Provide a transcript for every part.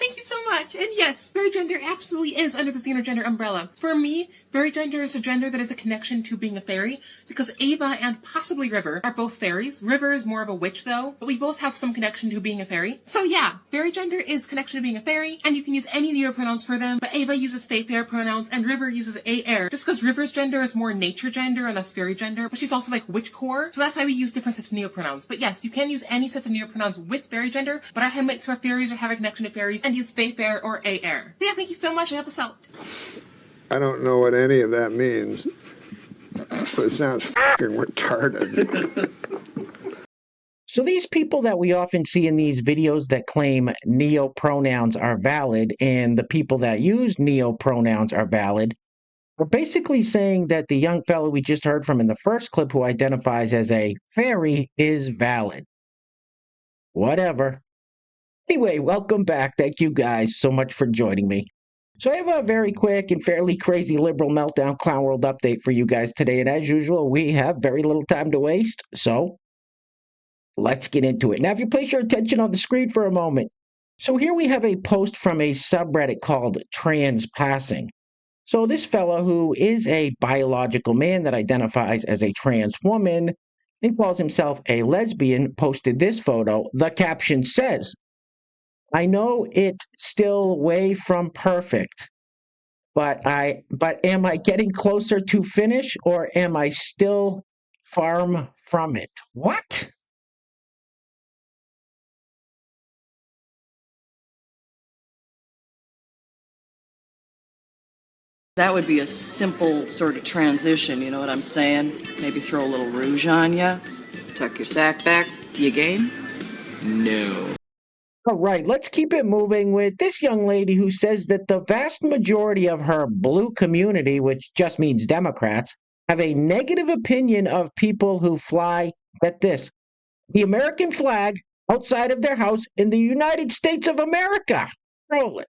Thank you so much. And yes, very gender absolutely is under the xenogender umbrella. For me, very gender is a gender that is a connection to being a fairy, because Ava and possibly River are both fairies. River is more of a witch though, but we both have some connection to being a fairy. So yeah, very gender is connection to being a fairy, and you can use any neopronouns for them, but Ava uses they, their pronouns, and River uses air, just because River's gender is more nature gender and less fairy gender, but she's also like witch core, so that's why we use different sets of neopronouns. But yes, you can use any sets of neopronouns with fairy gender, but our handmates who are fairies or have a connection to fairies and use they, fair, or air. So yeah, thank you so much. I hope this helped. I don't know what any of that means, but it sounds fucking retarded. So these people that we often see in these videos that claim neo-pronouns are valid and the people that use neo-pronouns are valid are basically saying that the young fellow we just heard from in the first clip who identifies as a fairy is valid. Whatever. Anyway, welcome back. Thank you guys so much for joining me. So I have a very quick and fairly crazy liberal meltdown clown world update for you guys today. And as usual, we have very little time to waste. So let's get into it. Now, if you place your attention on the screen for a moment. So here we have a post from a subreddit called Trans Passing. So this fellow who is a biological man that identifies as a trans woman and calls himself a lesbian posted this photo. The caption says, "I know it's still way from perfect, but am I getting closer to finish or am I still far from it?" What? That would be a simple sort of transition, you know what I'm saying? Maybe throw a little rouge on ya, tuck your sack back. You game? No. All right, let's keep it moving with this young lady who says that the vast majority of her blue community, which just means Democrats, have a negative opinion of people who fly, get this, the American flag outside of their house in the United States of America. Roll it.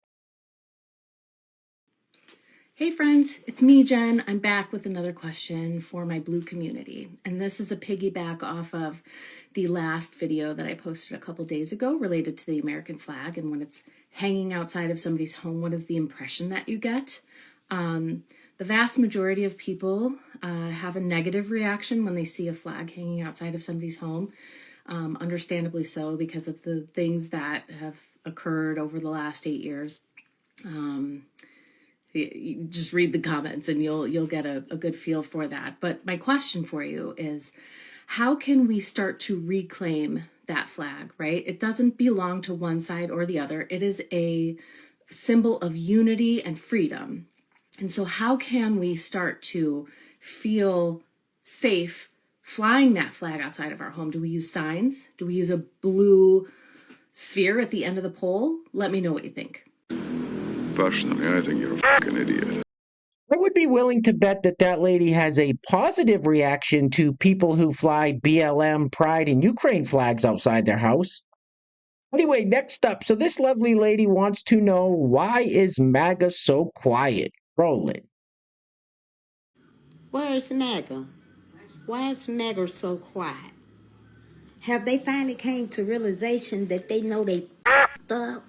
Hey friends, it's me, Jen. I'm back with another question for my blue community. And this is a piggyback off of the last video that I posted a couple days ago related to the American flag. And when it's hanging outside of somebody's home, what is the impression that you get? The vast majority of people have a negative reaction when they see a flag hanging outside of somebody's home. Understandably so, because of the things that have occurred over the last 8 years. You just read the comments and you'll get a good feel for that. But my question for you is, how can we start to reclaim that flag, right? It doesn't belong to one side or the other. It is a symbol of unity and freedom. And so how can we start to feel safe flying that flag outside of our home? Do we use signs? Do we use a blue sphere at the end of the pole? Let me know what you think. Personally, I think you're a fucking idiot. I would be willing to bet that that lady has a positive reaction to people who fly BLM, Pride, and Ukraine flags outside their house. Anyway, next up. So this lovely lady wants to know, why is MAGA so quiet? Roll it. Where's MAGA? Why is MAGA so quiet? Have they finally came to realization that they know they f***ed up?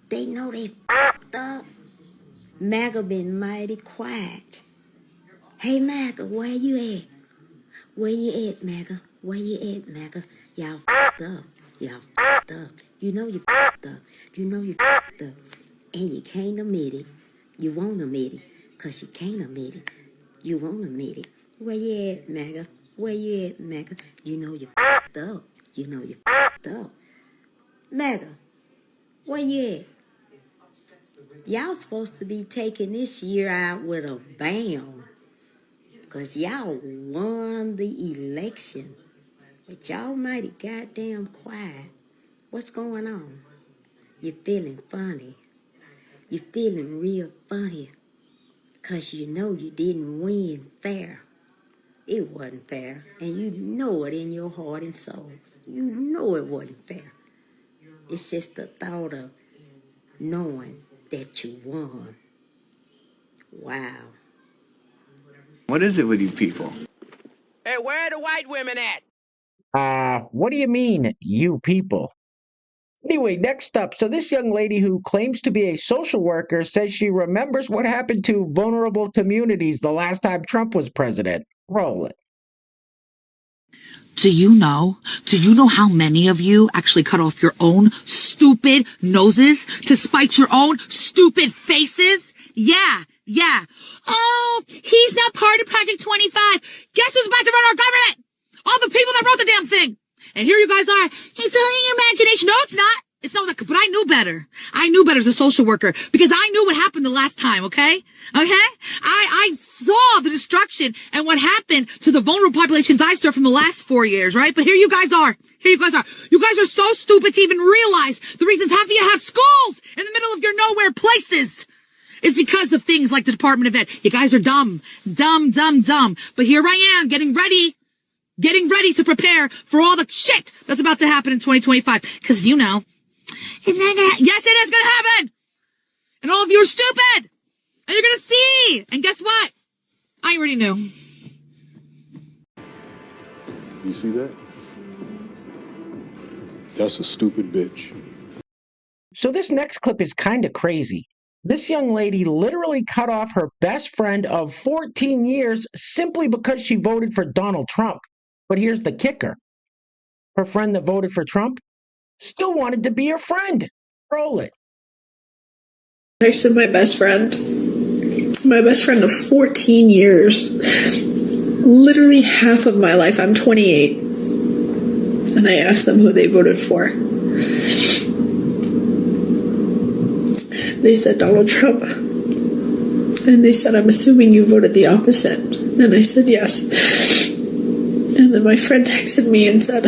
They know they f***ed up. MAGA been mighty quiet. Hey MAGA, where you at? Where you at, MAGA? Where you at, MAGA? Y'all f***ed up. Y'all f***ed up. You know you f***ed up. You know you f***ed up. And you can't admit it. You won't admit it. Cause you can't admit it. You won't admit it. Where you at, MAGA? Where you at, MAGA? You know you f***ed up. You know you f***ed up. MAGA, where you at? Y'all supposed to be taking this year out with a bam. Because y'all won the election. But y'all mighty goddamn quiet. What's going on? You feeling funny. You feeling real funny. Because you know you didn't win fair. It wasn't fair. And you know it in your heart and soul. You know it wasn't fair. It's just the thought of knowing that you won. Wow. What is it with you people? Hey, where are the white women at? What do you mean, you people? Anyway, next up, so this young lady who claims to be a social worker says she remembers what happened to vulnerable communities the last time Trump was president. Roll it. Do you know how many of you actually cut off your own stupid noses to spite your own stupid faces? Yeah. Oh, he's not part of Project 25. Guess who's about to run our government? All the people that wrote the damn thing. And here you guys are. It's only your imagination. No, it's not. It's not like, but I knew better. I knew better as a social worker because I knew what happened the last time, okay? I saw the destruction and what happened to the vulnerable populations I served from the last 4 years, right? But here you guys are. You guys are so stupid to even realize the reasons half of you have schools in the middle of your nowhere places. It's because of things like the Department of Ed. You guys are dumb. But here I am getting ready to prepare for all the shit that's about to happen in 2025. Because you know, yes, it is going to happen. And all of you are stupid. And you're going to see. And guess what? I already knew. You see that? That's a stupid bitch. So this next clip is kind of crazy. This young lady literally cut off her best friend of 14 years simply because she voted for Donald Trump. But here's the kicker. Her friend that voted for Trump still wanted to be her friend. Roll it. Next to my best friend of 14 years, literally half of my life. I'm 28, and I asked them who they voted for. They said Donald Trump, and they said, I'm assuming you voted the opposite. And I said yes. And then my friend texted me and said,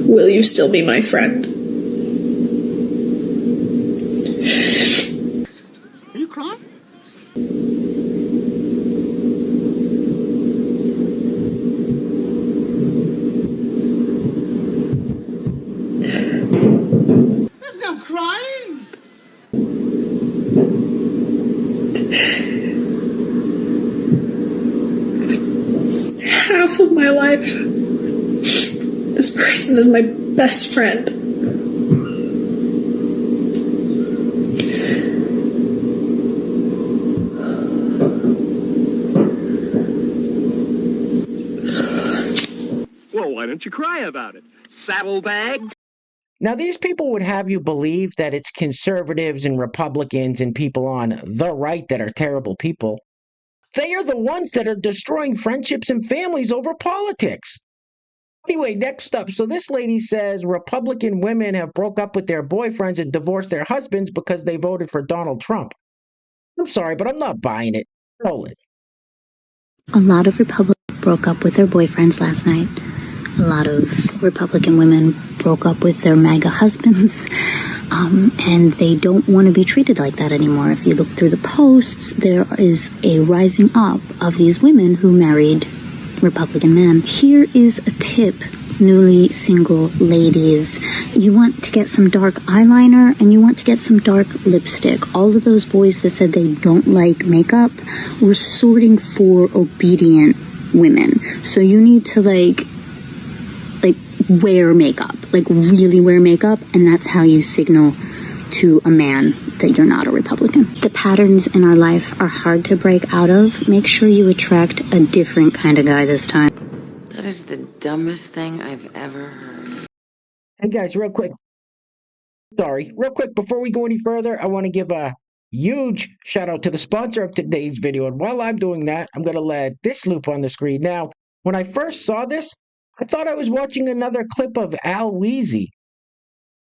will you still be my friend? Are you crying? That's not crying. Half of my life, this person is my best friend. Well, why don't you cry about it? Saddlebags? Now, these people would have you believe that it's conservatives and Republicans and people on the right that are terrible people. They are the ones that are destroying friendships and families over politics. Anyway, next up, so this lady says Republican women have broke up with their boyfriends and divorced their husbands because they voted for Donald Trump. I'm sorry, but I'm not buying it. Roll it. A lot of Republicans broke up with their boyfriends last night. A lot of Republican women broke up with their MAGA husbands, and they don't want to be treated like that anymore. If you look through the posts, there is a rising up of these women who married Republican men. Here is a tip, newly single ladies. You want to get some dark eyeliner and you want to get some dark lipstick. All of those boys that said they don't like makeup were sorting for obedient women. So you need to like wear makeup, like really wear makeup, and that's how you signal to a man that you're not a Republican. The patterns in our life are hard to break out of. Make sure you attract a different kind of guy this time. That is the dumbest thing I've ever heard. Hey guys, real quick, before we go any further, I want to give a huge shout out to the sponsor of today's video. And while I'm doing that, I'm going to let this loop on the screen. Now, when I first saw this, I thought I was watching another clip of Al Weezy.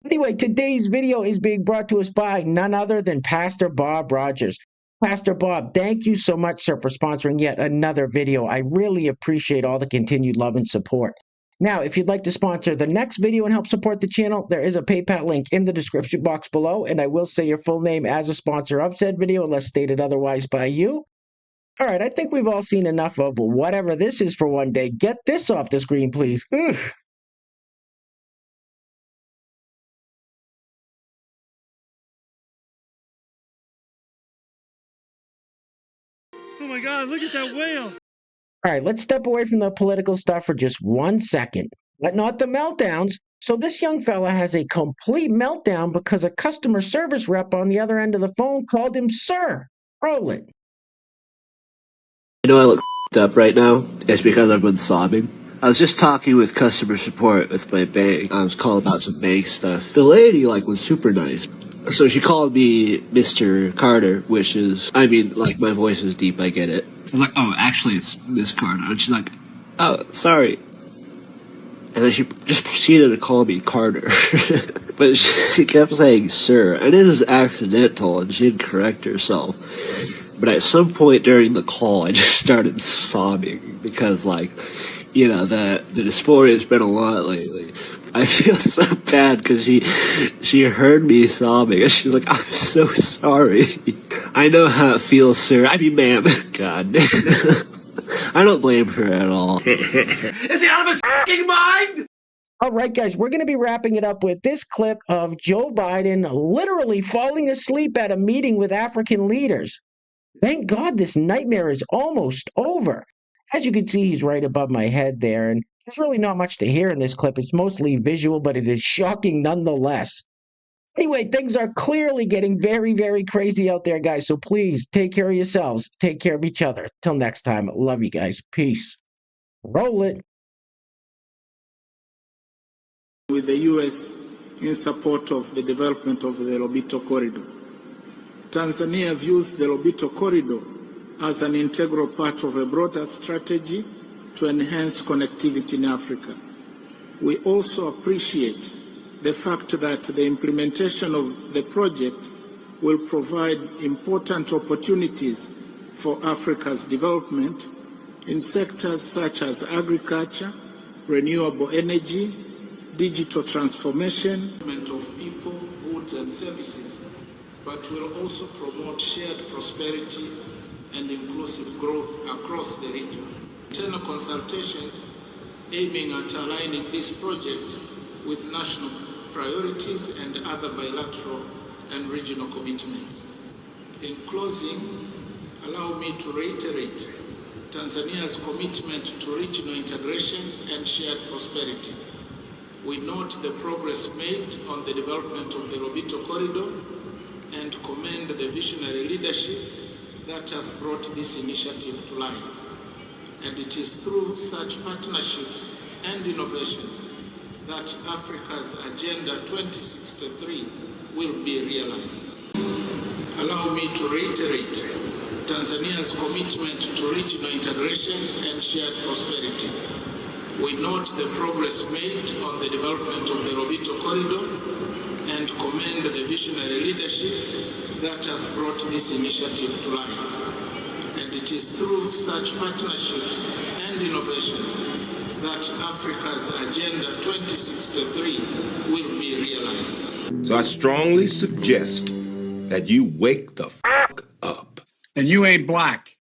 Anyway, today's video is being brought to us by none other than Pastor Bob Rogers. Pastor Bob, thank you so much, sir, for sponsoring yet another video. I really appreciate all the continued love and support. Now, if you'd like to sponsor the next video and help support the channel, there is a PayPal link in the description box below, and I will say your full name as a sponsor of said video unless stated otherwise by you. All right, I think we've all seen enough of whatever this is for one day. Get this off the screen, please. Ugh. Oh my God, look at that whale. All right, let's step away from the political stuff for just 1 second. But not the meltdowns. So this young fella has a complete meltdown because a customer service rep on the other end of the phone called him sir. Roll it. I know I look up right now. It's because I've been sobbing. I was just talking with customer support with my bank. I was calling about some bank stuff. The lady, was super nice. So she called me Mr. Carter, which is, my voice is deep, I get it. I was like, oh, actually, it's Miss Carter. And she's like, oh, sorry. And then she just proceeded to call me Carter. But she kept saying sir. And it is accidental, and she didn't correct herself. But at some point during the call, I just started sobbing because, the dysphoria has been a lot lately. I feel so bad because she heard me sobbing and she's like, I'm so sorry. I know how it feels, sir. Ma'am. God. I don't blame her at all. Is he out of his f***ing mind? All right, guys, we're going to be wrapping it up with this clip of Joe Biden literally falling asleep at a meeting with African leaders. Thank God this nightmare is almost over. As you can see, he's right above my head there, and there's really not much to hear in this clip. It's mostly visual, but it is shocking nonetheless. Anyway, things are clearly getting very, very crazy out there, guys, so please take care of yourselves. Take care of each other. Till next time, love you guys. Peace. Roll it. With the U.S. in support of the development of the Lobito Corridor. Tanzania views the Lobito Corridor as an integral part of a broader strategy to enhance connectivity in Africa. We also appreciate the fact that the implementation of the project will provide important opportunities for Africa's development in sectors such as agriculture, renewable energy, digital transformation of people, goods and services, but will also promote shared prosperity and inclusive growth across the region. Internal consultations aiming at aligning this project with national priorities and other bilateral and regional commitments. In closing, allow me to reiterate Tanzania's commitment to regional integration and shared prosperity. We note the progress made on the development of the Lobito Corridor and commend the visionary leadership that has brought this initiative to life. And it is through such partnerships and innovations that Africa's Agenda 2063 will be realized. Allow me to reiterate Tanzania's commitment to regional integration and shared prosperity. We note the progress made on the development of the Lobito Corridor and commend the visionary leadership that has brought this initiative to life. And it is through such partnerships and innovations that Africa's Agenda 2063 will be realized. So I strongly suggest that you wake the f*** up. And you ain't black.